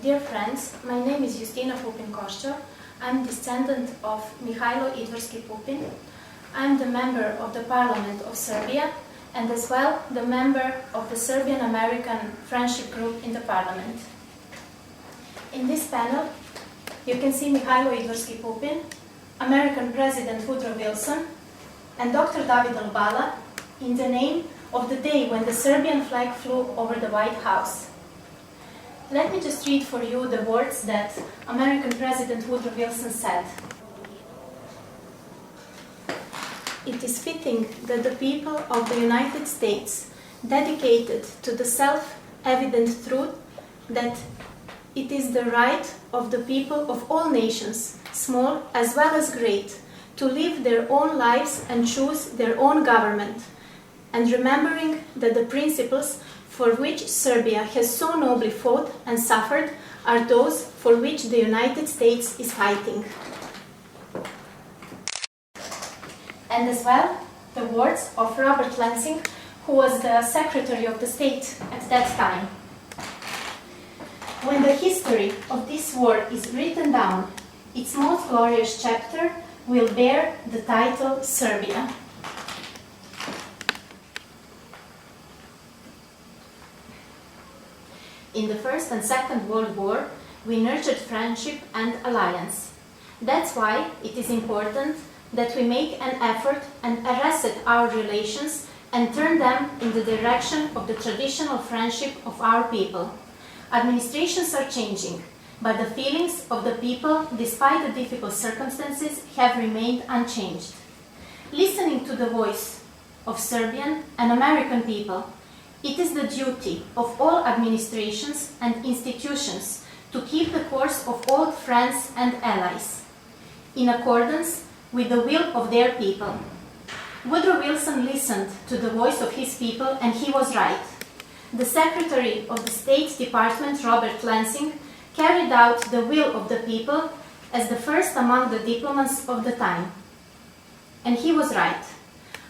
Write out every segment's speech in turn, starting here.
Dear friends, my name is Justina PUPIN. I'm descendant of Mihailo Idvorski Pupin. I'm the member of the Parliament of Serbia and as well the member of the Serbian-American Friendship Group in the Parliament. In this panel, you can see Mihailo Idvorski Pupin, American President Woodrow Wilson, and Dr. David Albala in the name of the day when the Serbian flag flew over the White House. Let me just read for you the words that American President Woodrow Wilson said. It is fitting that the people of the United States, dedicated to the self-evident truth that it is the right of the people of all nations, small as well as great, to live their own lives and choose their own government, and remembering that the principles for which Serbia has so nobly fought and suffered are those for which the United States is fighting. And as well, the words of Robert Lansing, who was the Secretary of the State at that time. When the history of this war is written down, its most glorious chapter will bear the title Serbia. In the First and Second World War, we nurtured friendship and alliance. That's why it is important that we make an effort and reset our relations and turn them in the direction of the traditional friendship of our people. Administrations are changing, but the feelings of the people, despite the difficult circumstances, have remained unchanged. Listening to the voice of Serbian and American people, it is the duty of all administrations and institutions to keep the course of old friends and allies, in accordance with the will of their people. Woodrow Wilson listened to the voice of his people, and he was right. The Secretary of the State Department, Robert Lansing, carried out the will of the people as the first among the diplomats of the time. And he was right.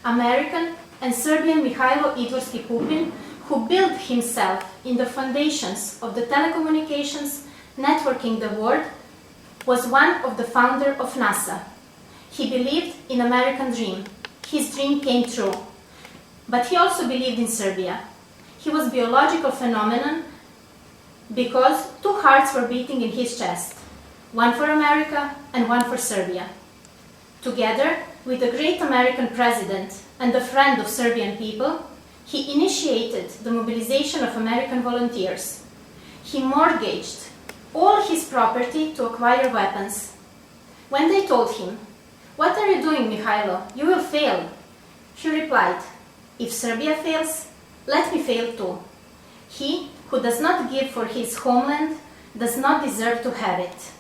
American and Serbian Mihailo Idvorski Pupin, who built himself in the foundations of the telecommunications networking the world, was one of the founders of NASA. He believed in American dream. His dream came true. But he also believed in Serbia. He was a biological phenomenon because two hearts were beating in his chest, one for America and one for Serbia. Together with a great American president and a friend of Serbian people, he initiated the mobilization of American volunteers. He mortgaged all his property to acquire weapons. When they told him, "What are you doing, Mihailo? You will fail," he replied, "If Serbia fails, let me fail too. He who does not give for his homeland does not deserve to have it."